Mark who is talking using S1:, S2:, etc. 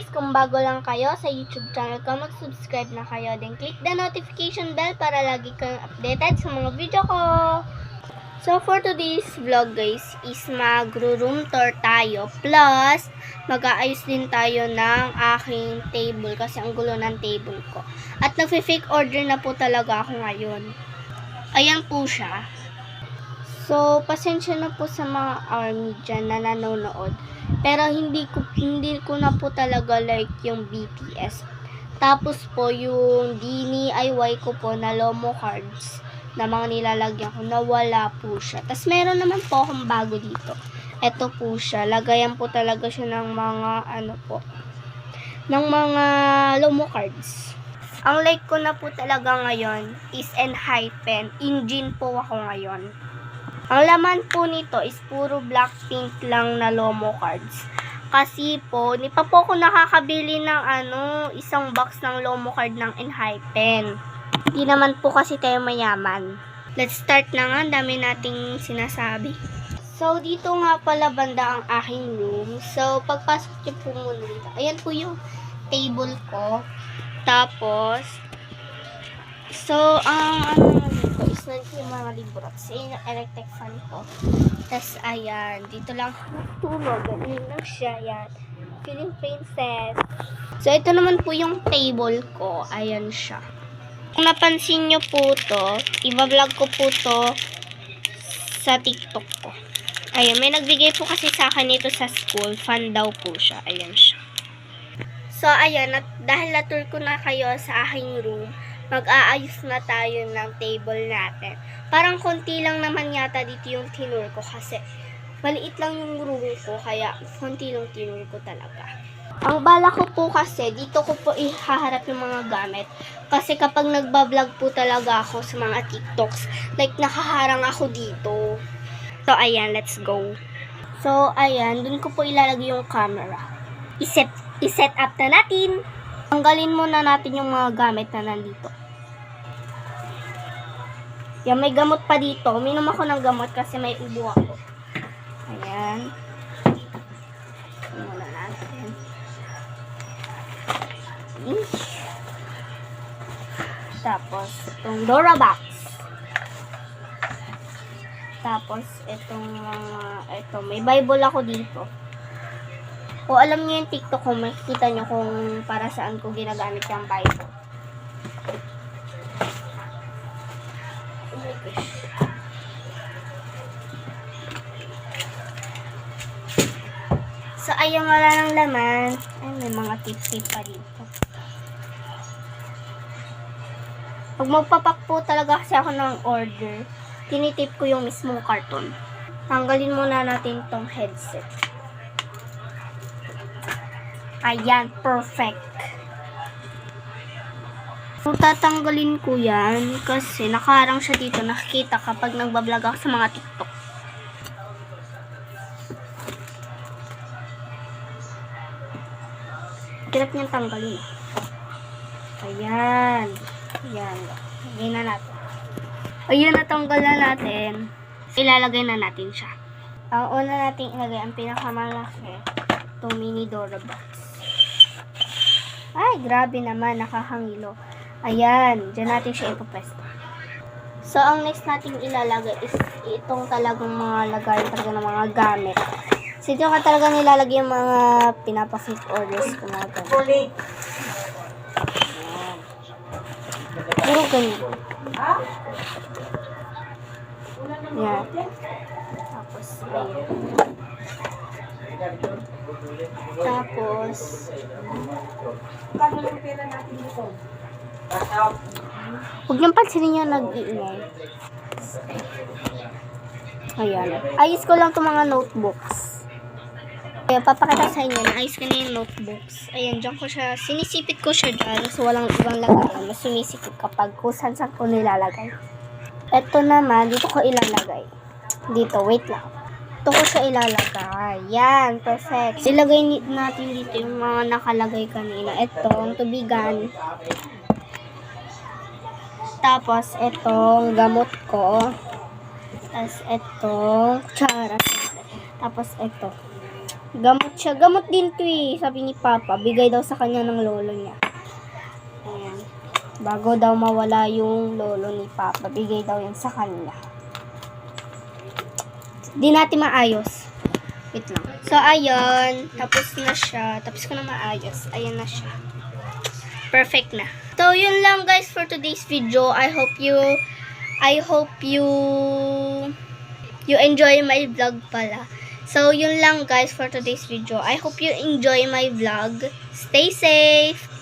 S1: guys, kung bago lang kayo sa YouTube channel ko, mag-subscribe na kayo. Then click the notification bell para lagi kayong updated sa mga video ko. So for today's vlog guys, is mag-room tour tayo. Plus, mag-aayos din tayo ng aking table kasi ang gulo ng table ko. At nag-fake order na po talaga ako ngayon. Ayan po siya. So, pasensya na po sa mga army dyan na nanonood. Pero hindi ko na po talaga like yung BTS. Tapos po yung DIY ko po na Lomo cards na mga nilalagyan ko, nawala po siya. Tapos meron naman po akong bago dito. Ito po siya. Lagayan po talaga siya ng mga ng mga Lomo cards. Ang like ko na po talaga ngayon is Enhypen. Engine po ako ngayon. Ang laman po nito is puro Blackpink lang na Lomo cards. Kasi po, hindi pa po ako nakakabili ng isang box ng Lomo card ng Enhypen. Hindi naman po kasi tayo mayaman. Let's start na nga, dami nating sinasabi. So, dito nga pala banda ang aking room. So, pagpasok niyo po muna dito. Ayan po yung table ko. Tapos, so, ang dito is nandito yung mga libro. Kasi yung electric fan ko. Tapos, ayan. Dito lang tulog. Ganyan lang siya. Ayan. Feeling princess. So, ito naman po yung table ko. Ayan siya. Kung napansin nyo po to, i-vlog ko po to sa TikTok ko. Ayan. May nagbigay po kasi sa akin ito sa school. Fan daw po siya. Ayan siya. So, ayan. Dahil na-tour ko na kayo sa aking room, mag-aayos na tayo ng table natin. Parang konti lang naman yata dito yung tinur ko kasi maliit lang yung room ko kaya konti lang tinur ko talaga. Ang bala ko po kasi dito ko po ihaharap yung mga gamit kasi kapag nagbablog po talaga ako sa mga TikToks, like nakaharang ako dito. So ayan, let's go. So ayan, dun ko po ilalagay yung camera. I-set up na natin. Tanggalin muna natin yung mga gamit na nandito. Yan, may gamot pa dito. Uminom ako ng gamot kasi may ubo ako. Ayan. Muna natin. Tapos, itong Dora-Box. Tapos, may Bible ako dito. Kung alam niyo yung TikTok ko, makikita niyo kung para saan ko ginagamit yung Bible. Oh my gosh. So, ayun, wala ng laman. Ay, may mga tip-tip pa dito. Pag magpapak po talaga kasi ako ng order, tinitip ko yung mismong karton. Tanggalin muna natin tong headset. Ayan, perfect. So, tatanggalin ko yan kasi nakaharang siya dito. Nakikita kapag nagbablog ako sa mga TikTok. Hirap niyang tanggalin. Ayan. Ayan. Lagay na natin. Ayan, natanggal na natin. Ilalagay na natin siya. Ang una natin ilagay, ang pinakamalaki, itong mini Dora-Box. Ay, grabe naman, nakahangilo. Ayan, dyan natin siya ipapwesto. So, ang next natin ilalagay is itong talagang mga lagayan talaga ng mga gamit. So, dito ka talaga nilalagay yung mga pinapa-fake orders ko mga gamit. Puro ganyan. Yan. Tapos, ayan. Tapos,
S2: kano yung pera natin dito?
S1: huwag niyong pansinin yung nag-iingay. Ayan. Ayos ko lang itong mga notebooks. Kaya papakita sa inyo, naayos ko na yung notebooks. Ayan, dyan ko siya, sinisipit ko siya dyan. So, walang ibang lagayan. Mas sumisipit kapag kung saan ko nilalagay. Ito naman, dito ko ilalagay. Dito, wait lang. Ito ko siya ilalagay. Yan, perfect. Ilagay natin dito yung mga nakalagay kanina. Ito, ang tubigan. Tapos, itong gamot ko. Tapos, itong tsara. Tapos, ito. Gamot siya. Gamot din to eh. Sabi ni Papa, bigay daw sa kanya ng lolo niya. Ayan. Bago daw mawala yung lolo ni Papa, bigay daw yan sa kanya. Di natin maayos. Wait lang. So, ayun. Tapos na siya. Tapos ko na maayos. Ayan na siya. Perfect na. So, yun lang guys for today's video. I hope you enjoy my vlog pala. So, yun lang guys for today's video. I hope you enjoy my vlog. Stay safe!